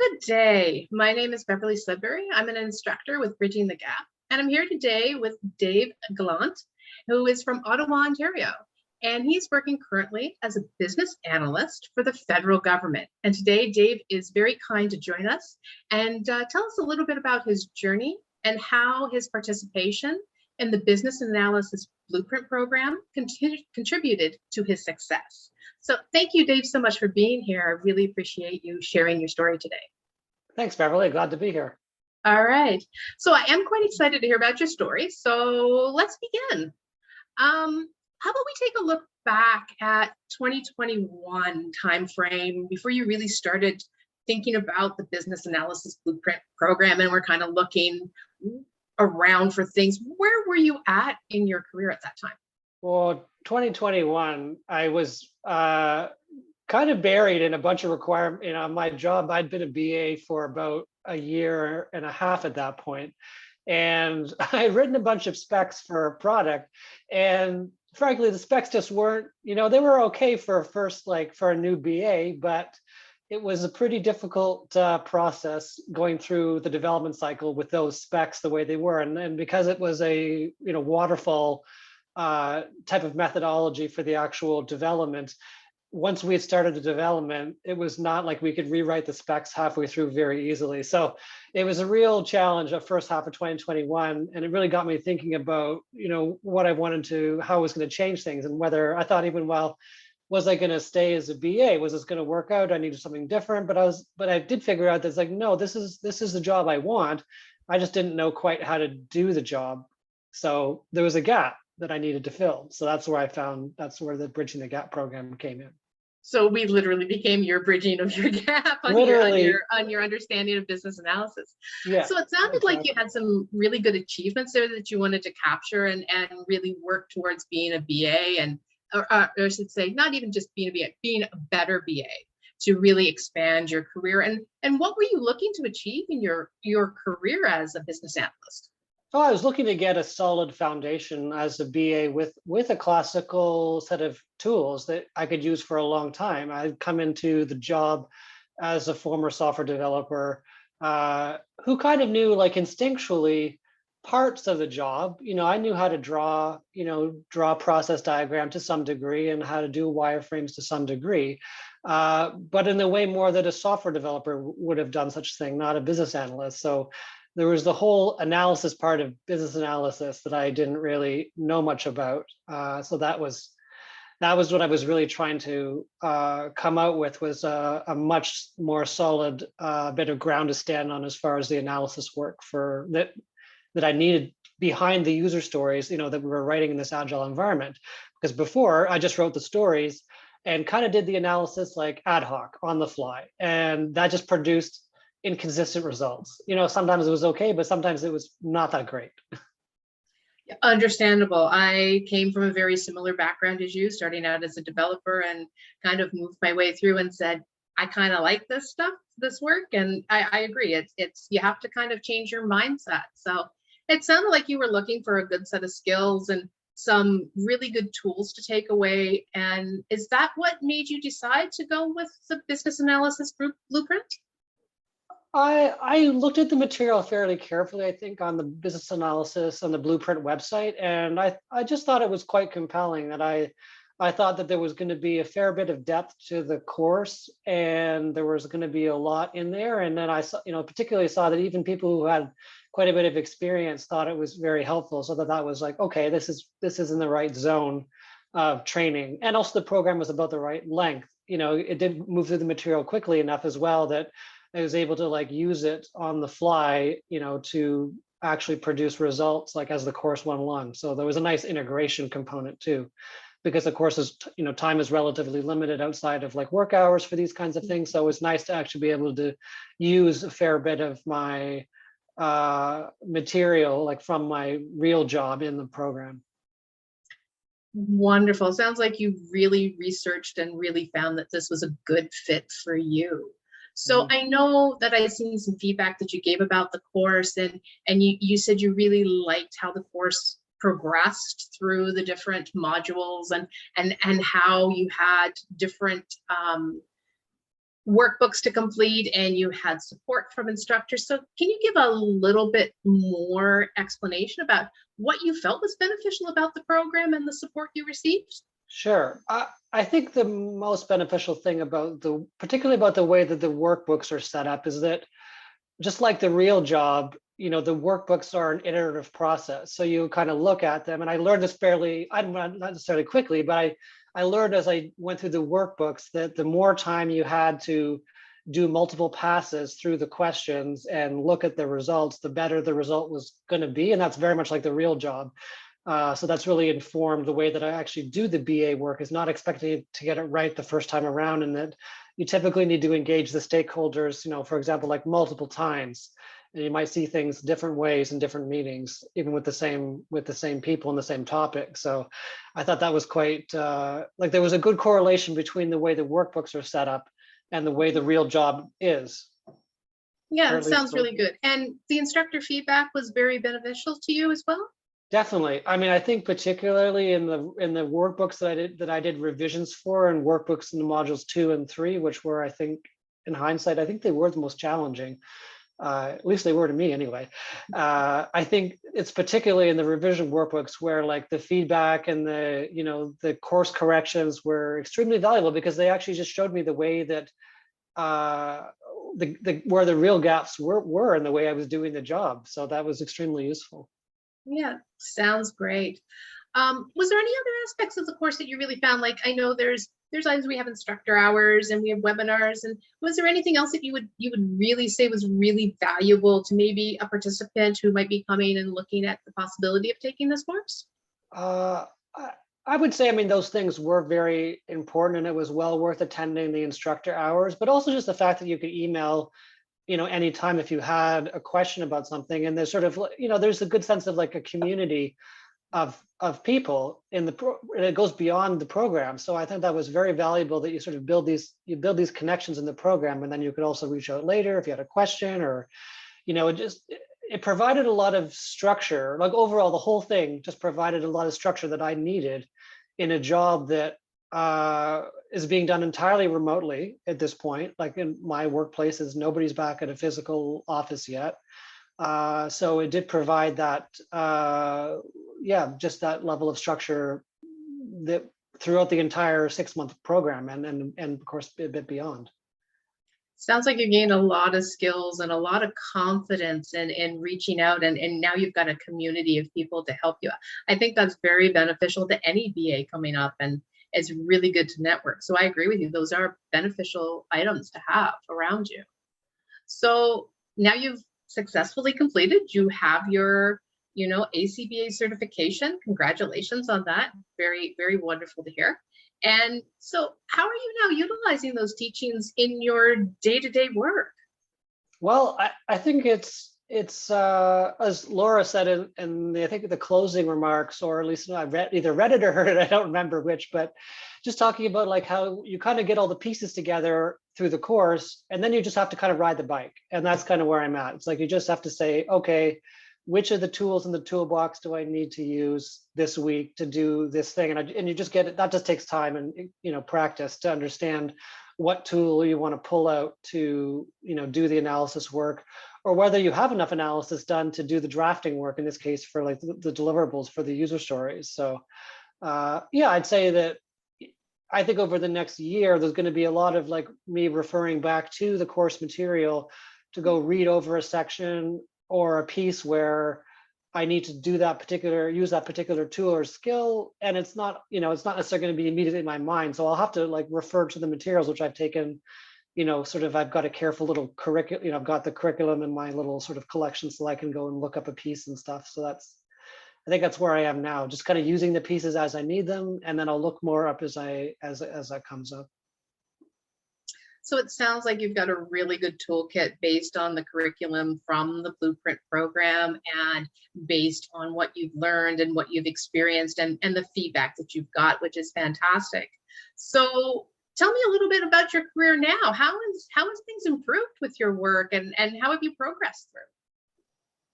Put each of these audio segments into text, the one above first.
Good day. My name is Beverly Sudbury. I'm an instructor with Bridging the Gap, and I'm here today with Dave Gallant, who is from Ottawa, Ontario. And he's working currently as a business analyst for the federal government. And today, Dave is very kind to join us and tell us a little bit about his journey and how his participation in the Business Analyst Blueprint Program contributed to his success. So thank you, Dave, so much for being here. I really appreciate you sharing your story today. Thanks, Beverly. Glad to be here. All right. So I am quite excited to hear about your story. So let's begin. How about we take a look back at 2021 timeframe before you really started thinking about the Business Analyst Blueprint Program, and we're kind of looking around for things. Where were you at in your career at that time? Well, 2021, I was kind of buried in a bunch of requirements. My job, I'd been a BA for about a year and a half at that point. And I had written a bunch of specs for a product. And frankly, the specs just weren't, they were okay for for a new BA, but it was a pretty difficult process going through the development cycle with those specs the way they were. And because it was a, waterfall type of methodology for the actual development, once we had started the development, it was not like we could rewrite the specs halfway through very easily. So it was a real challenge the first half of 2021. And it really got me thinking about, what I wanted to, how I was going to change things, and whether I thought even, well, was I going to stay as a BA? Was this going to work out? I needed something different, but I did figure out that no, this is the job I want. I just didn't know quite how to do the job. So there was a gap that I needed to fill. So that's where the Bridging the Gap program came in. So we literally became your bridging of your gap on your understanding of business analysis. Yeah. So it sounded like you had some really good achievements there that you wanted to capture and really work towards being a BA, and or I should say, not even just being a BA, being a better BA to really expand your career. And what were you looking to achieve in your career as a business analyst? Oh, I was looking to get a solid foundation as a BA with a classical set of tools that I could use for a long time. I'd come into the job as a former software developer who kind of knew, like, instinctually, parts of the job. I knew how to draw process diagram to some degree and how to do wireframes to some degree, but in the way more that a software developer would have done such thing, not a business analyst. So there was the whole analysis part of business analysis that I didn't really know much about. So that was what I was really trying to come out with, was a much more solid bit of ground to stand on as far as the analysis work that I needed behind the user stories, that we were writing in this Agile environment. Because before, I just wrote the stories and kind of did the analysis like ad hoc on the fly, and that just produced inconsistent results. Sometimes it was okay, but sometimes it was not that great. Understandable. I came from a very similar background as you, starting out as a developer, and kind of moved my way through and said, I kind of like this stuff, this work. And I agree. It's you have to kind of change your mindset. So it sounded like you were looking for a good set of skills and some really good tools to take away. And is that what made you decide to go with the Business Analyst Blueprint? I looked at the material fairly carefully, I think, on the business analysis on the Blueprint website, and I just thought it was quite compelling. That I thought that there was going to be a fair bit of depth to the course, and there was going to be a lot in there. And then I saw, particularly saw that even people who had quite a bit of experience thought it was very helpful. So that was like, okay, this is in the right zone of training, and also the program was about the right length. It did move through the material quickly enough as well that I was able to use it on the fly, to actually produce results as the course went along. So there was a nice integration component too, because the course is, time is relatively limited outside of work hours for these kinds of things. So it's nice to actually be able to use a fair bit of my material from my real job in the program. Wonderful. Sounds like you really researched and really found that this was a good fit for you. So I know that I've seen some feedback that you gave about the course, and you said you really liked how the course progressed through the different modules and how you had different workbooks to complete and you had support from instructors. So can you give a little bit more explanation about what you felt was beneficial about the program and the support you received? Sure. I think the most beneficial thing particularly about the way that the workbooks are set up is that just like the real job, the workbooks are an iterative process. So you kind of look at them, and I learned this I'm not necessarily quickly, but I learned as I went through the workbooks that the more time you had to do multiple passes through the questions and look at the results, the better the result was going to be. And that's very much like the real job. So that's really informed the way that I actually do the BA work, is not expecting to get it right the first time around, and that you typically need to engage the stakeholders, for example, like multiple times. And you might see things different ways in different meetings, even with the same people and the same topic. So I thought that was quite like there was a good correlation between the way the workbooks are set up and the way the real job is. Yeah, it sounds really good. And the instructor feedback was very beneficial to you as well? Definitely. I mean, I think particularly in the workbooks that I did revisions for, and workbooks in the modules 2 and 3, which were, I think, in hindsight, I think they were the most challenging. At least they were to me anyway. I think it's particularly in the revision workbooks where like the feedback and the course corrections were extremely valuable, because they actually just showed me the way that where the real gaps were in the way I was doing the job. So that was extremely useful. Yeah, sounds great. Was there any other aspects of the course that you really found? Like, I know there's times we have instructor hours and we have webinars, and was there anything else that you would really say was really valuable to maybe a participant who might be coming and looking at the possibility of taking this course? I would say, I mean, those things were very important, and it was well worth attending the instructor hours, but also just the fact that you could email anytime if you had a question about something. And there's sort of, there's a good sense of like a community of people and it goes beyond the program. So I think that was very valuable, that you sort of build these connections in the program, and then you could also reach out later if you had a question, or, it provided a lot of structure. Like overall, the whole thing just provided a lot of structure that I needed in a job that is being done entirely remotely at this point. Like in my workplaces, nobody's back at a physical office yet. So it did provide that, just that level of structure that throughout the entire 6-month program, and of course a bit beyond. Sounds like you gained a lot of skills and a lot of confidence in reaching out, and now you've got a community of people to help you. I think that's very beneficial to any BA coming up, and it's really good to network. So I agree with you. Those are beneficial items to have around you. So now you've successfully completed, you have your, ACBA certification. Congratulations on that. Very, very wonderful to hear. And so how are you now utilizing those teachings in your day-to-day work? Well, I think it's as Laura said in I think the closing remarks, or at least I either read it or heard it, I don't remember which, but just talking about like how you kind of get all the pieces together through the course, and then you just have to kind of ride the bike. And that's kind of where I'm at. It's like you just have to say, okay, which of the tools in the toolbox do I need to use this week to do this thing? And you just get it. That just takes time and practice to understand what tool you want to pull out to do the analysis work, or whether you have enough analysis done to do the drafting work, in this case for like the deliverables for the user stories. So I'd say that I think over the next year, there's going to be a lot of like me referring back to the course material to go read over a section or a piece where I need to use that particular tool or skill, and it's not necessarily going to be immediately in my mind. So I'll have to like refer to the materials which I've taken, I've got a careful little curriculum, I've got the curriculum in my little sort of collection, so I can go and look up a piece and stuff. So I think that's where I am now, just kind of using the pieces as I need them, and then I'll look more up as that comes up. So it sounds like you've got a really good toolkit based on the curriculum from the Blueprint program, and based on what you've learned and what you've experienced, and the feedback that you've got, which is fantastic. So tell me a little bit about your career now. How has things improved with your work, and how have you progressed through?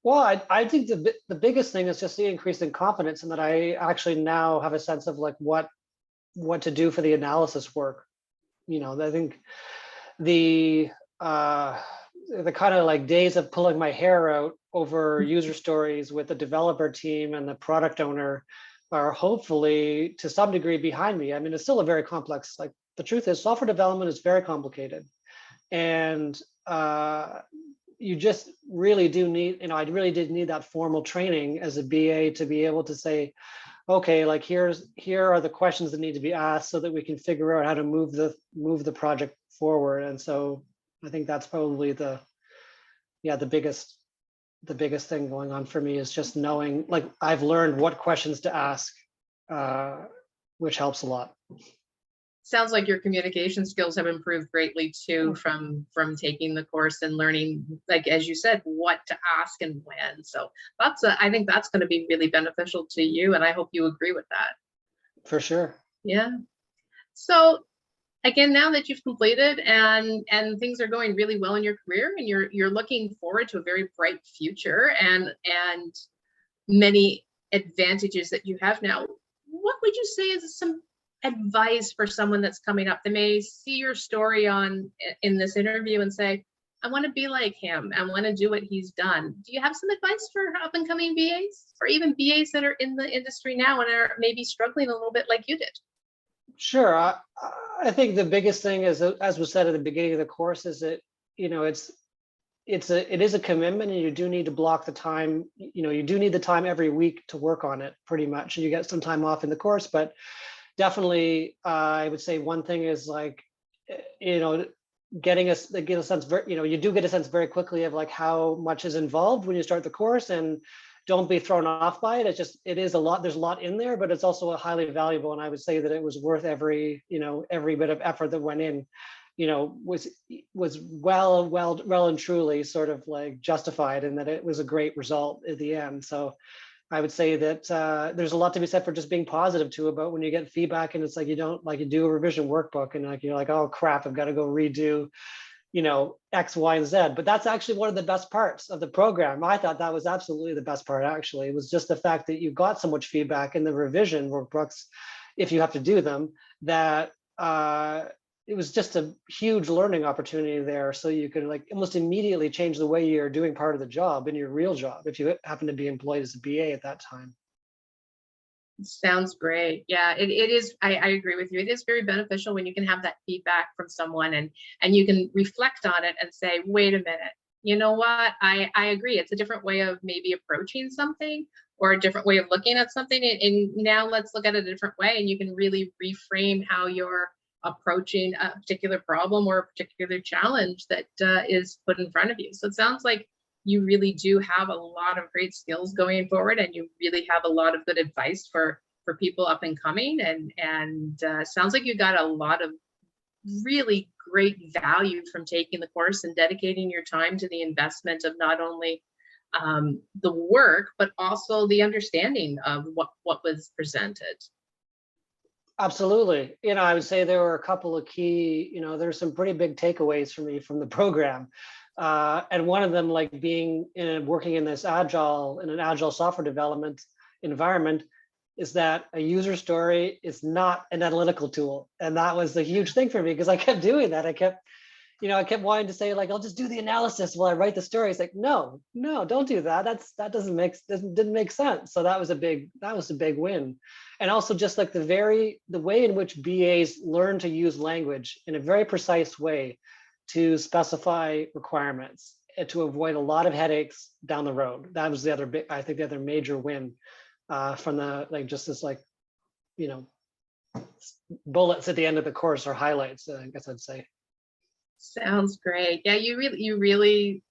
Well, I think the biggest thing is just the increase in confidence, and that I actually now have a sense of like what to do for the analysis work. I think the kind of like days of pulling my hair out over user stories with the developer team and the product owner are hopefully to some degree behind me. I mean, it's still a very complex, like the truth is software development is very complicated. And you just really do need, I really did need that formal training as a BA to be able to say, okay, like here are the questions that need to be asked so that we can figure out how to move the project forward. And so I think that's probably the biggest thing going on for me is just knowing, like I've learned what questions to ask, which helps a lot. Sounds like your communication skills have improved greatly too from taking the course and learning, like as you said, what to ask and when. So I think that's going to be really beneficial to you, and I hope you agree with that. For sure. Yeah. So again, now that you've completed and things are going really well in your career and you're looking forward to a very bright future and many advantages that you have now, what would you say is some advice for someone that's coming up? They may see your story in this interview and say, I want to be like him. I want to do what he's done. Do you have some advice for up and coming BAs or even BAs that are in the industry now and are maybe struggling a little bit like you did? Sure. I think the biggest thing is, as was said at the beginning of the course, is that, it is a commitment, and you do need to block the time. You do need the time every week to work on it pretty much. And you get some time off in the course, but definitely, I would say one thing is like, getting a sense, you do get a sense very quickly of like how much is involved when you start the course, and don't be thrown off by it. It is a lot, there's a lot in there, but it's also a highly valuable. And I would say that it was worth every bit of effort that went in, was well and truly sort of like justified, and that it was a great result at the end. So I would say that there's a lot to be said for just being positive too about when you get feedback and it's like you do a revision workbook and like you're like, oh crap, I've got to go redo X, Y, and Z. But that's actually one of the best parts of the program. I thought that was absolutely the best part, actually. It was just the fact that you got so much feedback in the revision workbooks, if you have to do them, that it was just a huge learning opportunity there. So you could like almost immediately change the way you're doing part of the job in your real job, if you happen to be employed as a BA at that time. Sounds great. Yeah, it is. I agree with you. It is very beneficial when you can have that feedback from someone and you can reflect on it and say, wait a minute, you know what? I agree. It's a different way of maybe approaching something or a different way of looking at something. And now let's look at it a different way. And you can really reframe how you're approaching a particular problem or a particular challenge that is put in front of you. So it sounds like you really do have a lot of great skills going forward, and you really have a lot of good advice for people up and coming. And sounds like you got a lot of really great value from taking the course and dedicating your time to the investment of not only the work, but also the understanding of what was presented. Absolutely. I would say there were a couple of key, there's some pretty big takeaways for me from the program. And one of them, like working in an agile software development environment, is that a user story is not an analytical tool. And that was a huge thing for me because I kept doing that. I kept wanting to say like, I'll just do the analysis while I write the story. It's like, no, don't do that. That didn't make sense. So that was a big win. And also just like the way in which BAs learn to use language in a very precise way to specify requirements and to avoid a lot of headaches down the road. That was the other major win from bullets at the end of the course or highlights, I guess I'd say. Sounds great. Yeah, you really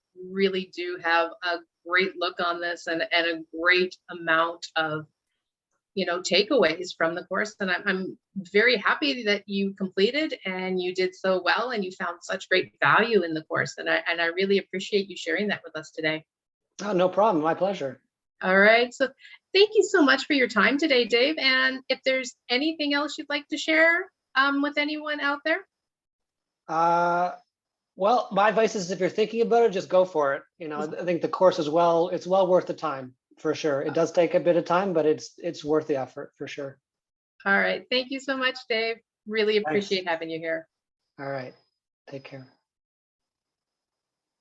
do have a great look on this and a great amount of takeaways from the course. And I'm very happy that you completed and you did so well and you found such great value in the course. And I really appreciate you sharing that with us today. Oh, no problem. My pleasure. All right. So thank you so much for your time today, Dave. And if there's anything else you'd like to share with anyone out there? Well, my advice is if you're thinking about it, just go for it. I think the course it's well worth the time. For sure. It does take a bit of time, but it's worth the effort for sure. All right. Thank you so much, Dave. Really appreciate having you here. All right. Take care.